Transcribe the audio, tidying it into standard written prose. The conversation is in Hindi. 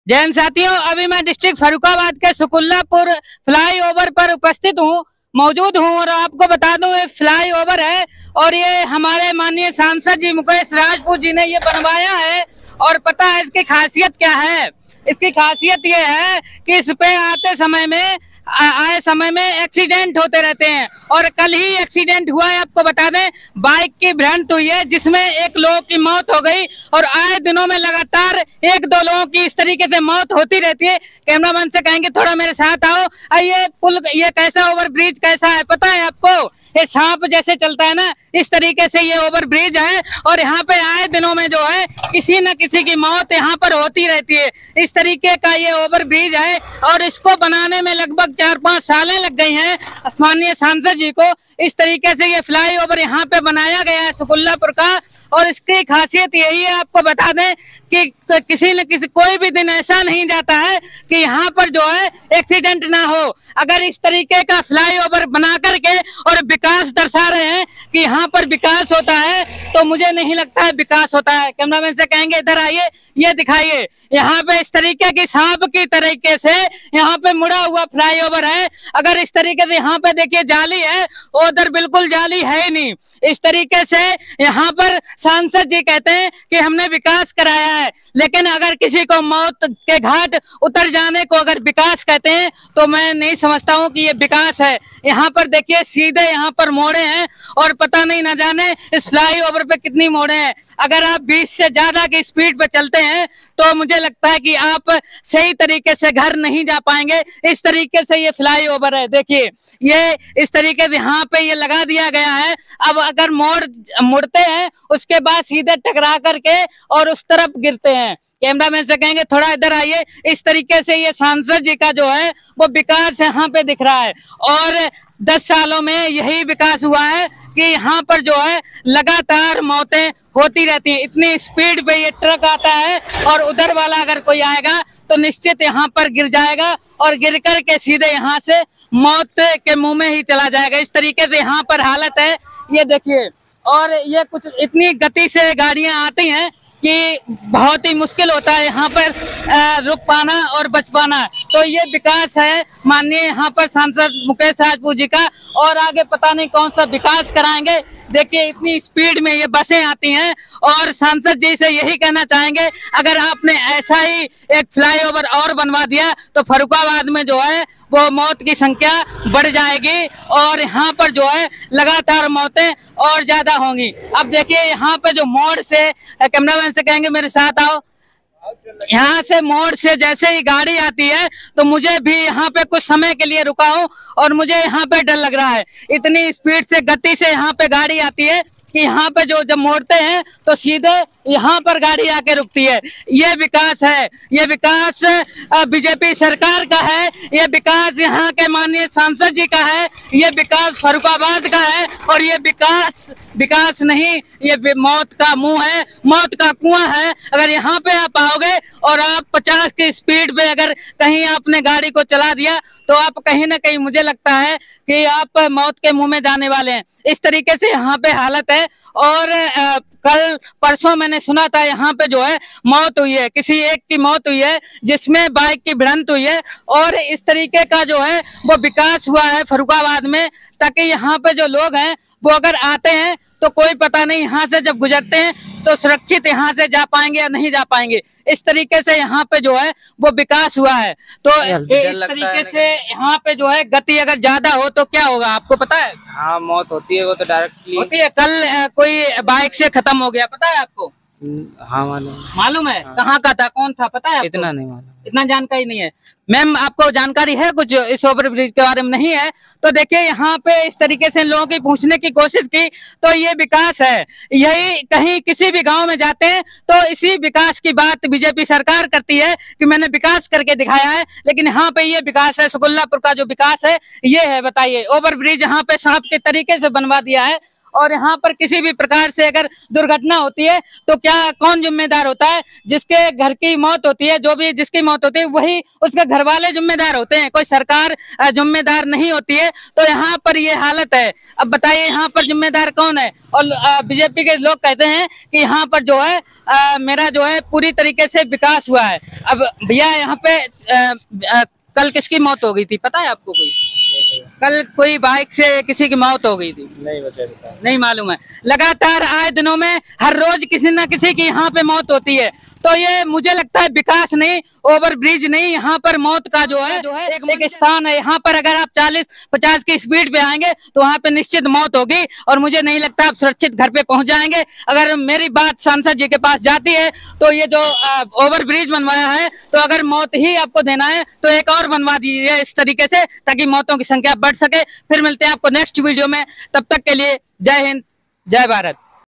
जैन साथियों, अभी मैं डिस्ट्रिक्ट फर्रुखाबाद के सुकुल्लापुर फ्लाईओवर पर उपस्थित हूँ, मौजूद हूँ और आपको बता दूं ये फ्लाईओवर है और ये हमारे माननीय सांसद जी मुकेश राजपूत जी ने ये बनवाया है। और पता है इसकी खासियत क्या है? इसकी खासियत ये है कि इस पे आते समय में आए समय में एक्सीडेंट होते रहते हैं और कल ही एक्सीडेंट हुआ है। आपको बता दें, बाइक की भिड़ंत हुई है जिसमें एक लोग की मौत हो गई और आए दिनों में लगातार एक दो लोगों की इस तरीके से मौत होती रहती है। कैमरामैन से कहेंगे थोड़ा मेरे साथ आओ। ये पुल, ये कैसा ओवर ब्रिज कैसा है पता है आपको? ये सांप जैसे चलता है ना, इस तरीके से ये ओवर ब्रिज है और यहाँ पे आए दिनों में जो है किसी न किसी की मौत यहाँ पर होती रहती है। इस तरीके का ये ओवर ब्रिज है और इसको बनाने में लगभग 4-5 सालें लग गई हैं माननीय सांसद जी को। इस तरीके से ये फ्लाईओवर यहाँ पे बनाया गया है सुकुल्लापुर का और इसकी खासियत यही है, आपको बता दें कि किसी न किसी कोई भी दिन ऐसा नहीं जाता है कि यहाँ पर जो है एक्सीडेंट ना हो। अगर इस तरीके का फ्लाईओवर बना करके और विकास दर्शा रहे हैं कि यहाँ पर विकास होता है, तो मुझे नहीं लगता है विकास होता है। कैमरामैन से कहेंगे इधर आइए, ये दिखाइए। यहाँ पे इस तरीके की सांप की तरीके से यहाँ पे मुड़ा हुआ फ्लाईओवर है। अगर इस तरीके से यहाँ पे देखिए जाली है, उधर बिल्कुल जाली है ही नहीं। इस तरीके से यहाँ पर सांसद जी कहते हैं कि हमने विकास कराया है, लेकिन अगर किसी को मौत के घाट उतर जाने को अगर विकास कहते हैं तो मैं नहीं समझता हूँ कि ये विकास है। यहाँ पर देखिए सीधे यहाँ पर मोड़े हैं और पता नहीं न जाने इस फ्लाईओवर पे कितनी मोड़े हैं। अगर आप 20 से ज्यादा की स्पीड पे चलते हैं तो मुझे लगता है कि आप सही तरीके से घर नहीं जा पाएंगे। इस तरीके से ये फ्लाईओवर है, देखिए ये इस तरीके से यहाँ पे ये लगा दिया गया है। अब अगर मुड़ते हैं उसके बाद सीधे टकरा करके और उस तरफ गिरते हैं। कैमरामैन से कहेंगे थोड़ा इधर आइए। इस तरीके से ये सांसद जी का जो है वो विकास यहाँ पे दिख रहा है और 10 सालों में यही विकास हुआ है कि यहाँ पर जो है लगातार मौतें होती रहती हैं। इतनी स्पीड पे ये ट्रक आता है और उधर वाला अगर कोई आएगा तो निश्चित यहाँ पर गिर जाएगा और गिर कर के सीधे यहाँ से मौत के मुंह में ही चला जाएगा। इस तरीके से यहाँ पर हालत है, ये देखिए। और ये कुछ इतनी गति से गाड़ियां आती हैं कि बहुत ही मुश्किल होता है यहाँ पर रुक पाना और बच पाना। तो ये विकास है माननीय यहाँ पर सांसद मुकेश राजपूत जी का, और आगे पता नहीं कौन सा विकास कराएंगे। देखिए इतनी स्पीड में ये बसें आती हैं और सांसद जी से यही कहना चाहेंगे, अगर आपने ऐसा ही एक फ्लाईओवर और बनवा दिया तो फर्रुखाबाद में जो है वो मौत की संख्या बढ़ जाएगी और यहाँ पर जो है लगातार मौतें और ज्यादा होंगी। अब देखिए यहाँ पे जो मोड़ से, कैमरामैन से कहेंगे मेरे साथ आओ, यहाँ से मोड़ से जैसे ही गाड़ी आती है तो मुझे भी यहाँ पे कुछ समय के लिए रुका हूँ और मुझे यहाँ पे डर लग रहा है। इतनी स्पीड से गति से यहाँ पे गाड़ी आती है कि यहाँ पे जो जब मोड़ते हैं तो सीधे यहाँ पर गाड़ी आके रुकती है। ये विकास है, ये विकास बीजेपी सरकार का है, ये विकास यहाँ के माननीय सांसद जी का है, ये विकास फर्रुखाबाद का है और ये विकास नहीं, ये मौत का मुंह है, मौत का कुआं है। अगर यहाँ पे आप आओगे और आप 50 की स्पीड पे अगर कहीं आपने गाड़ी को चला दिया तो आप कहीं ना कहीं मुझे लगता है कि आप मौत के मुंह में जाने वाले हैं। इस तरीके से यहाँ पे हालत है। और कल परसों मैंने सुना था यहाँ पे जो है मौत हुई है, किसी एक की मौत हुई है जिसमें बाइक की भिड़ंत हुई है। और इस तरीके का जो है वो विकास हुआ है फर्रुखाबाद में, ताकि यहाँ पे जो लोग हैं वो अगर आते हैं तो कोई पता नहीं यहाँ से जब गुजरते हैं तो सुरक्षित यहाँ से जा पाएंगे या नहीं जा पाएंगे। इस तरीके से यहाँ पे जो है वो विकास हुआ है। तो इस तरीके से यहाँ पे जो है गति अगर ज्यादा हो तो क्या होगा आपको पता है? हाँ, मौत होती है, वो तो डायरेक्टली होती है। कल कोई बाइक से खत्म हो गया, पता है आपको? हाँ मालूम है। हाँ। कहाँ का था, कौन था पता है आपको? इतना नहीं मालूम, इतना जानकारी नहीं है। मैम आपको जानकारी है कुछ इस ओवर ब्रिज के बारे में? नहीं है। तो देखिए यहाँ पे इस तरीके से लोगों की पूछने की कोशिश की तो ये विकास है। यही कहीं किसी भी गांव में जाते हैं तो इसी विकास की बात बीजेपी सरकार करती है कि मैंने विकास करके दिखाया है, लेकिन यहाँ पे ये विकास है, सुकुल्लापुर का जो विकास है ये है। बताइए, ओवर ब्रिज यहाँ पे सांप के तरीके से बनवा दिया है और यहाँ पर किसी भी प्रकार से अगर दुर्घटना होती है तो क्या कौन जिम्मेदार होता है? जिसके घर की मौत होती है, जो भी जिसकी मौत होती है वही उसके घर वाले जिम्मेदार होते हैं, कोई सरकार जिम्मेदार नहीं होती है। तो यहाँ पर ये हालत है। अब बताइए यहाँ पर जिम्मेदार कौन है? और बीजेपी के लोग कहते हैं कि यहाँ पर जो है मेरा जो है पूरी तरीके से विकास हुआ है। अब भैया यहाँ पे कल किसकी मौत हो गई थी, पता है आपको? कोई कल कोई बाइक से किसी की मौत हो गई थी? नहीं मालूम है। लगातार आए दिनों में हर रोज किसी न किसी की यहाँ पे मौत होती है। तो ये मुझे लगता है विकास नहीं, ओवर ब्रिज नहीं, यहाँ पर मौत का जो है एक स्थान है। यहाँ पर अगर आप 40-50 की स्पीड पे आएंगे तो वहाँ पे निश्चित मौत होगी और मुझे नहीं लगता आप सुरक्षित घर पे पहुंच जाएंगे। अगर मेरी बात सांसद जी के पास जाती है तो ये जो ओवर ब्रिज बनवाया है, तो अगर मौत ही आपको देना है तो एक और बनवा दीजिए इस तरीके से, ताकि मौतों की संख्या बढ़ सके। फिर मिलते हैं आपको नेक्स्ट वीडियो में, तब तक के लिए जय हिंद, जय भारत।